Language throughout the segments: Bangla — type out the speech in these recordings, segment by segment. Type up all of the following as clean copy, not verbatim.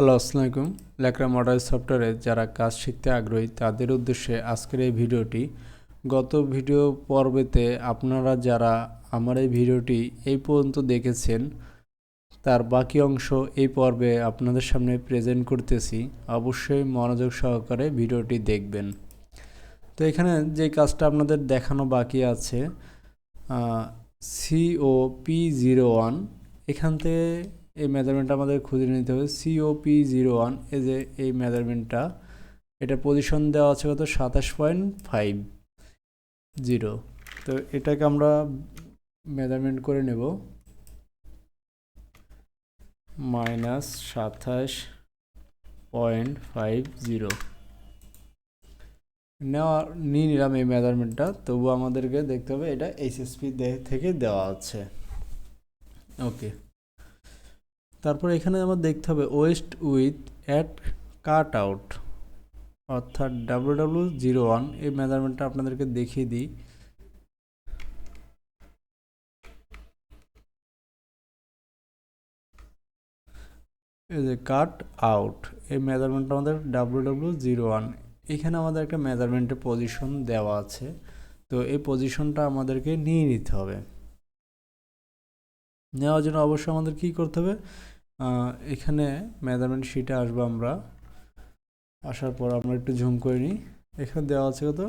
হ্যালো, আসসালামু আলাইকুম। লেকরা মডারিস সফটওয়্যারে যারা কাজ শিখতে আগ্রহী তাদের উদ্দেশ্যে আজকের এই ভিডিওটি। গত ভিডিও পর্বেতে আপনারা যারা আমার এই ভিডিওটি এই পর্যন্ত দেখেছেন তার বাকি অংশ এই পর্বে আপনাদের সামনে প্রেজেন্ট করতেছি। অবশ্যই মনোযোগ সহকারে ভিডিওটি দেখবেন। তো এখানে যে কাজটা আপনাদের দেখানো বাকি আছে COP01, এখান থেকে এই মেজারমেন্টটা আমাদের খুঁজে নিতে হবে। COP01 এই যে এই মেজারমেন্টটা, এটা পজিশন দেওয়া আছে কত 27.50। তো এটাকে আমরা মেজারমেন্ট করে নেব -27.50 নিয়ে নিলাম এই মেজারমেন্টটা। তবু আমাদেরকে দেখতে হবে এটা HSP থেকে দেওয়া আছে। ওকে, তারপর এখানে আমার দেখতে হবে West with at cut out, অর্থাৎ WW01। এই মেজারমেন্টটা আপনাদেরকে দেখিয়ে দিই। এই যে কাট আউট, এই মেজারমেন্টটা আমাদের WW01। এখানে আমাদের একটা মেজারমেন্টের পজিশন দেওয়া আছে, তো এই পজিশনটা আমাদেরকে নিয়ে নিতে হবে। নেওয়ার জন্য অবশ্যই আমাদের কি করতে হবে, এখানে মেজারমেন্ট শিটে আসবো আমরা। আসার পর আমরা একটু জুম করে নিই। এখানে দেওয়া আছে কত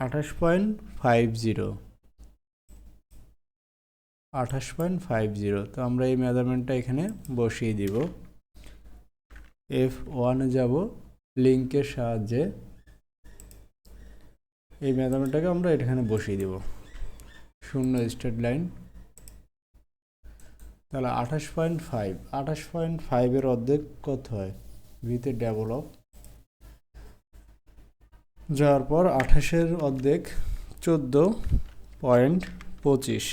28.50। তো আমরা এই মেজারমেন্টটা এখানে বসিয়ে দিব। F1-এ যাব, লিঙ্কের সাহায্যে এই মেজারমেন্টটাকে আমরা এখানে বসিয়ে দিব। 0 স্ট্রেট লাইন, তাহলে 28.5 অর্ধেক কত হয়, ভিতে ডেভেলপ যাওয়ার পর 28-এর অর্ধেক 14.25।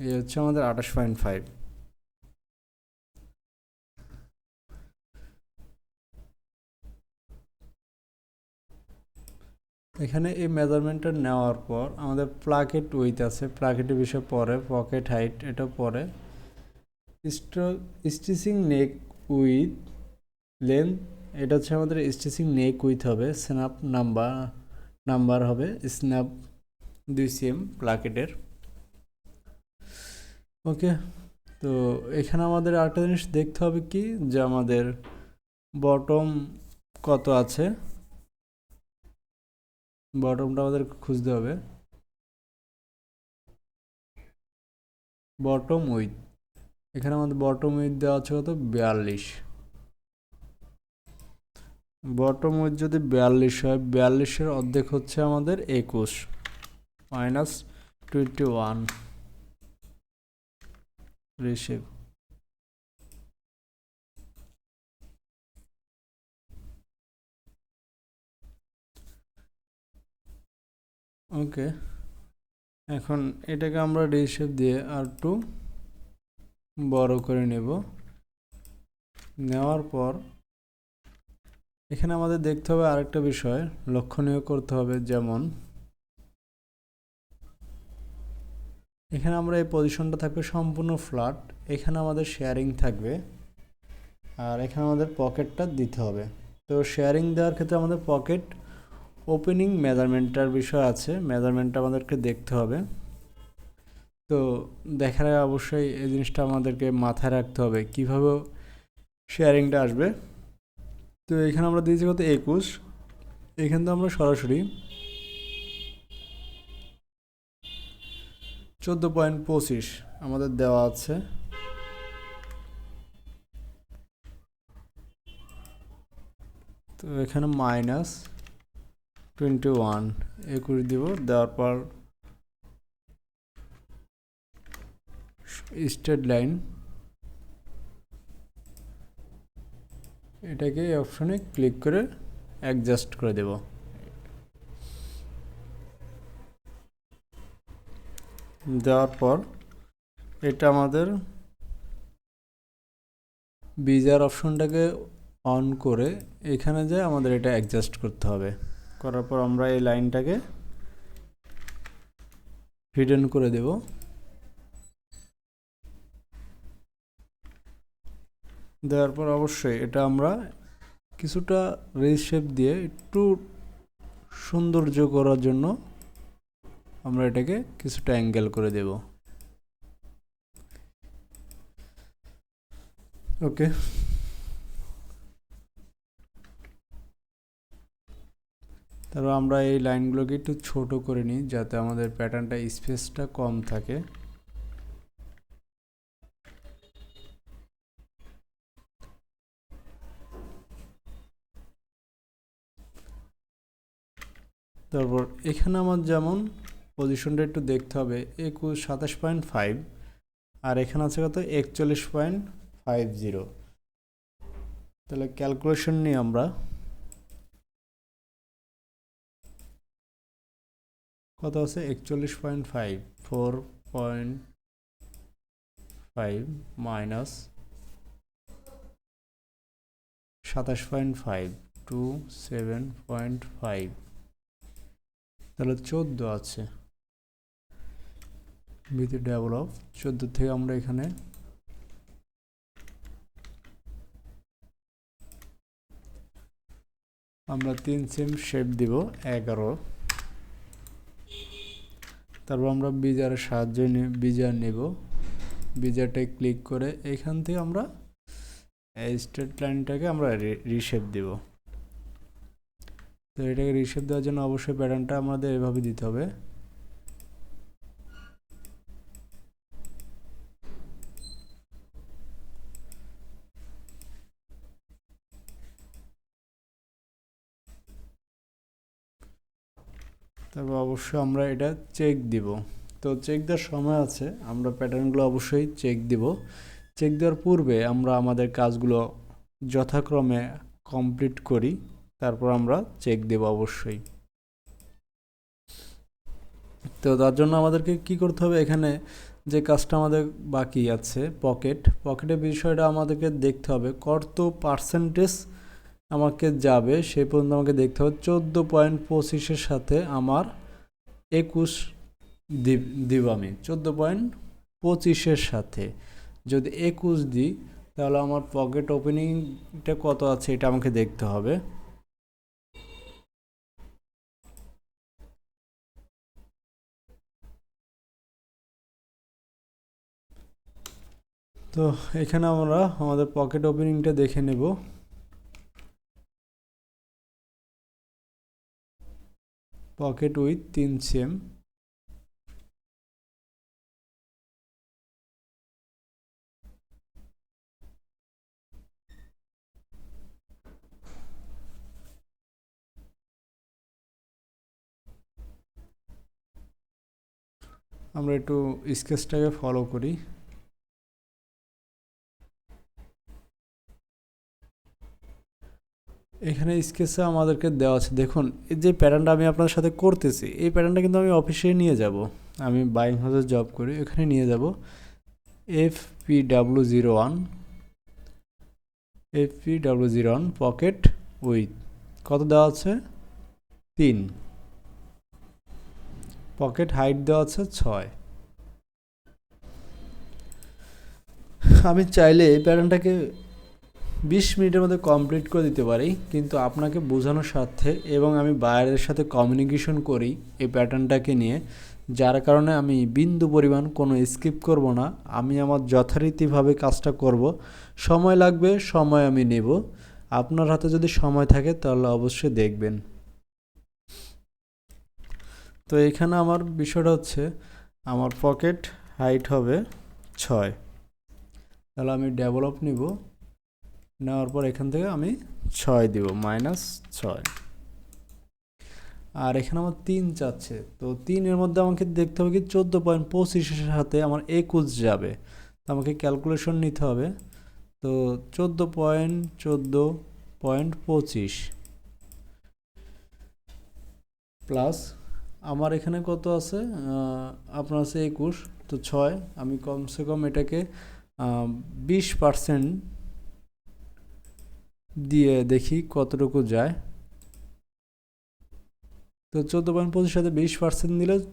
এই হচ্ছে আমাদের 28.5। এখানে এই মেজারমেন্টটা নেওয়ার পর আমাদের প্লাকেট উইথ আছে, প্লাকেটের বিষয় পরে, পকেট হাইট এটা পরে, স্টিচিং নেক উইথ লেন্থ, এটা হচ্ছে আমাদের স্টিচিং নেক উইথ হবে, স্ন্যাপ নাম্বার হবে স্ন্যাপ 2 cm প্লাকেটের। ওকে, তো এখানে আমাদের আরেকটা জিনিস দেখতে হবে কি, যে আমাদের বটম কত আছে, বটমটা আমাদের খুঁজতে হবে। বটম উইথ, এখানে আমাদের বটম উইথ দেওয়া আছে কত 42। বটম উইথ যদি 42 হয়, 42-এর অর্ধেক হচ্ছে আমাদের 21 -21 রেশিও। ওকে, এখন এটাকে আমরা রেশিও দিয়ে আর একটু বড় করে নেব। নেওয়ার পর এখানে আমাদের দেখতে হবে আরেকটা বিষয় লক্ষণীয় করতে হবে, যেমন এখানে আমরা এই পজিশনটা থাকবে সম্পূর্ণ ফ্ল্যাট, এখানে আমাদের শেয়ারিং থাকবে, আর এখানে আমাদের পকেটটা দিতে হবে। তো শেয়ারিং দেওয়ার ক্ষেত্রে আমাদের পকেট ওপেনিং মেজারমেন্টটার বিষয় আছে, মেজারমেন্টটা আমাদেরকে দেখতে হবে। তো দেখার আগে অবশ্যই এই জিনিসটা আমাদেরকে মাথায় রাখতে হবে কীভাবে শেয়ারিংটা আসবে। তো এখানে আমরা দিয়েছি কত 21, এখান থেকে আমরা সরাসরি 14.25 আমাদের দেওয়া আছে। তো এখানে -21 21 দিব, দেওয়ার পর স্ট্রেট লাইন, এটাকে এই অপশনে ক্লিক করে অ্যাডজাস্ট করে দেব। দেওয়ার পর এটা আমাদের বিজার অপশনটাকে অন করে এখানে যে আমাদের এটা অ্যাডজাস্ট করতে হবে। করার পর আমরা এই লাইনটাকে হিডেন করে দেব। দেওয়ার পর অবশ্যই এটা আমরা কিছুটা রেশেপ দিয়ে একটু সৌন্দর্য করার জন্য আমরা এটাকে কিছুটা অ্যাঙ্গেল করে দেব। ওকে, তারপর আমরা এই লাইনগুলোকে একটু ছোট করে নিই যাতে আমাদের প্যাটার্নটা স্পেসটা কম থাকে। তারপর এখানে আমার যেমন পজিশনটা একটু দেখতে হবে 27.5, আর এখানে আছে কত 41.50। তাহলে ক্যালকুলেশন নিয়ে আমরা কত আছে 41.5, 4.5 মাইনাস 27.5 টু 7.5, তাহলে 14 আছে উইথ ডেভেলপ। 14 থেকে আমরা এখানে আমরা 3 সেম শেপ দিব 11। তারপর আমরা বিজারের সাহায্যে বিজার নেব। বিজারটায় ক্লিক করে এখান থেকে আমরা এই স্ট্রেট লাইনটাকে আমরা রিশেপ দিব। তো এটাকে রিশেপ দেওয়ার জন্য অবশ্যই প্যাটার্নটা আমাদের এভাবে দিতে হবে। তারপর অবশ্যই আমরা এটা চেক দিব। তো চেক দেওয়ার সময় আছে, আমরা প্যাটার্নগুলো অবশ্যই চেক দিব। চেক দেওয়ার পূর্বে আমরা আমাদের কাজগুলো যথাক্রমে কমপ্লিট করি, তারপর আমরা চেক দেব অবশ্যই। তো তার জন্য আমাদেরকে কি করতে হবে, এখানে যে কাজটা আমাদের বাকি আছে পকেটের বিষয়টা আমাদেরকে দেখতে হবে কত পার্সেন্টেজ আমাকে যাবে সেই পর্যন্ত আমাকে দেখতে হবে। 14.25 সাথে আমার 21 দিব আমি 14.25 সাথে যদি 21 দিই তাহলে আমার পকেট ওপেনিংটা কত আছে এটা আমাকে দেখতে হবে। তো এখানে আমরা আমাদের পকেট ওপেনিংটা দেখে নেব। পকেট উইথ 3 সেম, আমরা একটু স্কেচটাকে ফলো করি। এখানে স্কেচে আমাদেরকে দেওয়া আছে, দেখুন এই যে প্যাটার্নটা আমি আপনার সাথে করতেছি এই প্যাটার্নটা কিন্তু আমি অফিসে নিয়ে যাব। আমি বাইং হাউসে জব করি, এখানে নিয়ে যাব। FPW01 পকেট উইথ কত দেওয়া আছে 3, পকেট হাইট দেওয়া আছে 6। আমি চাইলে এই প্যাটার্নটাকে 20 মিনিটের মধ্যে কমপ্লিট করে দিতে পারি, কিন্তু আপনাকে বোঝানোর স্বার্থে এবং আমি বাইরের সাথে কমিউনিকেশন করি এই প্যাটার্নটাকে নিয়ে, যার কারণে আমি বিন্দু পরিমাণ কোনো স্কিপ করব না। আমি আমার যথারীতিভাবে কাজটা করব। সময় লাগবে, সময় আমি নেব। আপনার হাতে যদি সময় থাকে তাহলে অবশ্যই দেখবেন। তো এখানে আমার বিষয়টা হচ্ছে আমার পকেট হাইট হবে 6, তাহলে আমি ডেভেলপ নিব। নেওয়ার পর এখান থেকে আমি 6 দিব, -6। আর এখানে আমার 3 চাচ্ছে, তো 3 এর মধ্যে আমাকে দেখতে হবে কি 14.25 সাথে আমার 21 যাবে, তো আমাকে ক্যালকুলেশন নিতে হবে। তো 14.25 প্লাস আমার এখানে কত আছে, আপনার আছে 21, তো 6, আমি কমসে কম এটাকে 20% দিয়ে দেখি কতটুকু যায়। তো 14.25 সাথে 20% দিলে